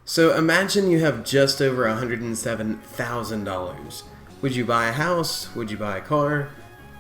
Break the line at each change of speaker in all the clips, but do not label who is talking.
So imagine you have just over $107,000. Would you buy a house? Would you buy a car?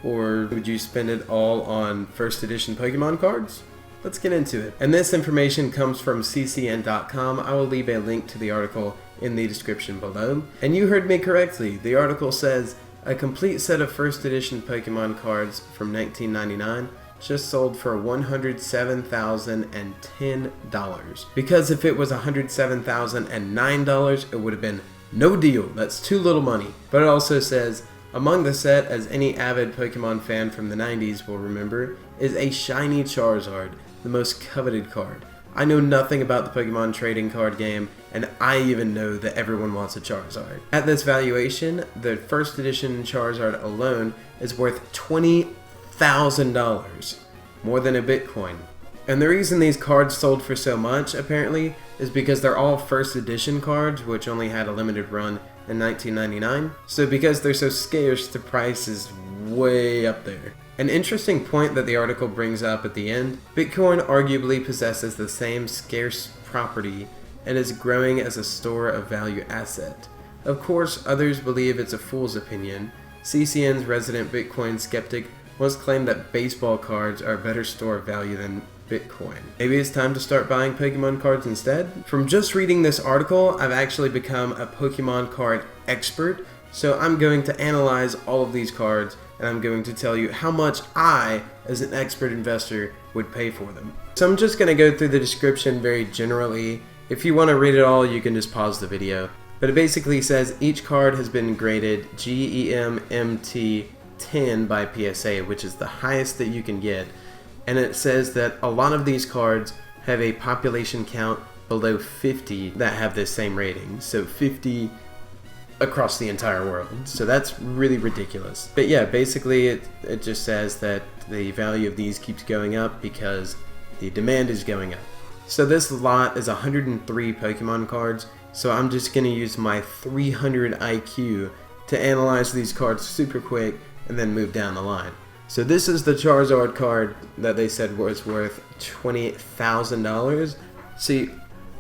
Or would you spend it all on first edition Pokemon cards? Let's get into it. And this information comes from ccn.com. I will leave a link to the article in the description below. And you heard me correctly. The article says a complete set of first edition Pokemon cards from 1999 just sold for $107,010. Because if it was $107,009, it would have been no deal. That's too little money. But it also says, among the set, as any avid Pokemon fan from the 90s will remember, is a shiny Charizard, the most coveted card. I know nothing about the Pokemon trading card game, and I even know that everyone wants a Charizard. At this valuation, the first edition Charizard alone is worth $20,000, more than a Bitcoin. And the reason these cards sold for so much, apparently, is because they're all first edition cards, which only had a limited run in 1999. So because they're so scarce, the price is way up there. An interesting point that the article brings up at the end, Bitcoin arguably possesses the same scarce property and is growing as a store of value asset. Of course, others believe it's a fool's opinion. CCN's resident Bitcoin skeptic once claimed that baseball cards are a better store of value than Bitcoin. Maybe it's time to start buying Pokemon cards instead? From just reading this article, I've actually become a Pokemon card expert, so I'm going to analyze all of these cards and I'm going to tell you how much I, as an expert investor, would pay for them. So I'm just going to go through the description very generally. If you want to read it all, you can just pause the video. But it basically says each card has been graded GEMMT 10 by PSA, which is the highest that you can get. And it says that a lot of these cards have a population count below 50 that have this same rating. So 50 across the entire world. So that's really ridiculous. But yeah, basically it just says that the value of these keeps going up because the demand is going up. So this lot is 103 Pokemon cards. So I'm just going to use my 300 IQ to analyze these cards super quick and then move down the line. So this is the Charizard card that they said was worth $20,000. See,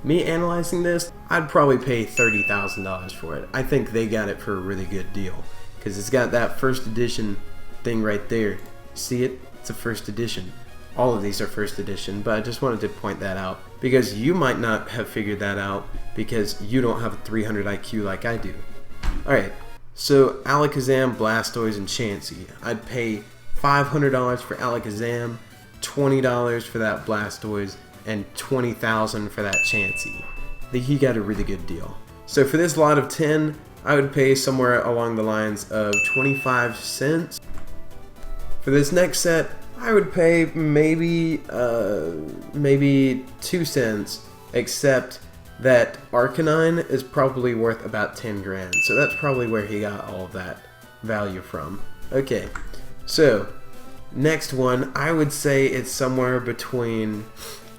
me analyzing this, I'd probably pay $30,000 for it. I think they got it for a really good deal because it's got that first edition thing right there. See it? It's a first edition. All of these are first edition, but I just wanted to point that out because you might not have figured that out because you don't have a 300 IQ like I do. Alright, so Alakazam, Blastoise, and Chansey. I'd pay $500 for Alakazam, $20 for that Blastoise, and $20,000 for that Chansey. He got a really good deal. So for this lot of 10, I would pay somewhere along the lines of 25 cents. For this next set, I would pay maybe 2 cents, except that Arcanine is probably worth about 10 grand. So that's probably where he got all of that value from. Okay, so next one, I would say it's somewhere between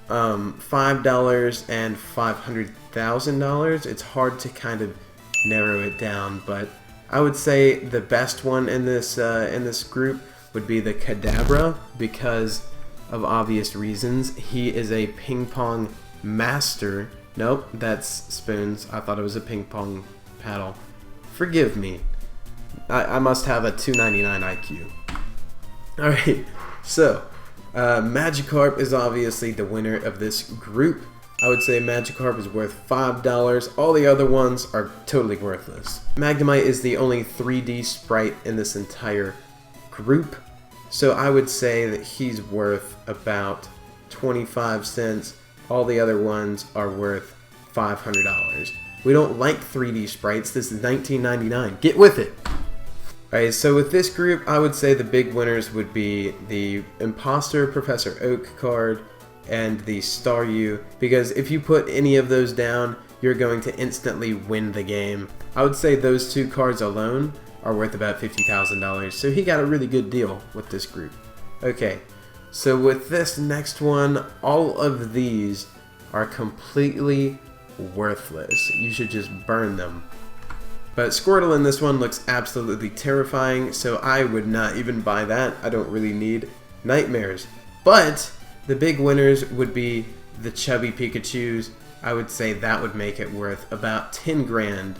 $5 and $500,000. It's hard to kind of narrow it down, but I would say the best one in this group would be the Kadabra because of obvious reasons. He is a ping pong master. Nope, that's spoons. I thought it was a ping pong paddle. Forgive me. I must have a 299 IQ. Alright, so Magikarp is obviously the winner of this group. I would say Magikarp is worth $5. All the other ones are totally worthless. Magnemite is the only 3D sprite in this entire group. So I would say that he's worth about 25 cents. All the other ones are worth $500. We don't like 3D sprites. This is 1999. Get with it! Alright, so with this group, I would say the big winners would be the Imposter Professor Oak card and the Staryu, because if you put any of those down, you're going to instantly win the game. I would say those two cards alone are worth about $50,000, so he got a really good deal with this group. Okay, so with this next one, all of these are completely worthless. You should just burn them. But Squirtle in this one looks absolutely terrifying, so I would not even buy that. I don't really need nightmares. But the big winners would be the chubby Pikachus. I would say that would make it worth about 10 grand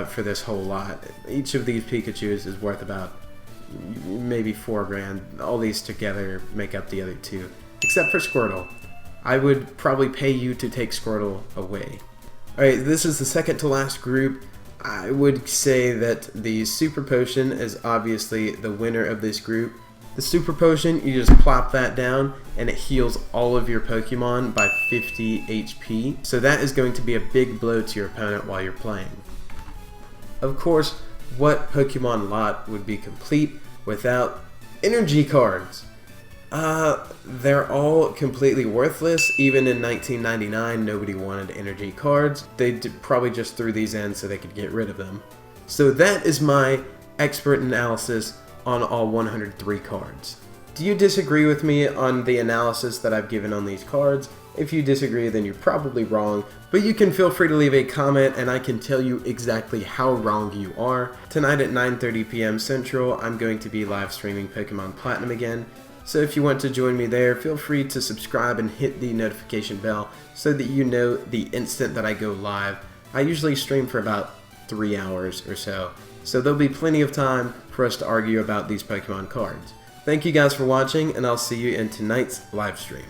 for this whole lot. Each of these Pikachus is worth about maybe 4 grand. All these together make up the other two, except for Squirtle. I would probably pay you to take Squirtle away. Alright, this is the second to last group. I would say that the Super Potion is obviously the winner of this group. The Super Potion, you just plop that down and it heals all of your Pokemon by 50 HP. So that is going to be a big blow to your opponent while you're playing. Of course, what Pokemon lot would be complete without energy cards? They're all completely worthless. Even in 1999, nobody wanted energy cards. They probably just threw these in so they could get rid of them. So that is my expert analysis on all 103 cards. Do you disagree with me on the analysis that I've given on these cards? If you disagree, then you're probably wrong, but you can feel free to leave a comment and I can tell you exactly how wrong you are. Tonight at 9:30 p.m. Central, I'm going to be live streaming Pokemon Platinum again. So if you want to join me there, feel free to subscribe and hit the notification bell so that you know the instant that I go live. I usually stream for about 3 hours or so there'll be plenty of time for us to argue about these Pokemon cards. Thank you guys for watching, and I'll see you in tonight's live stream.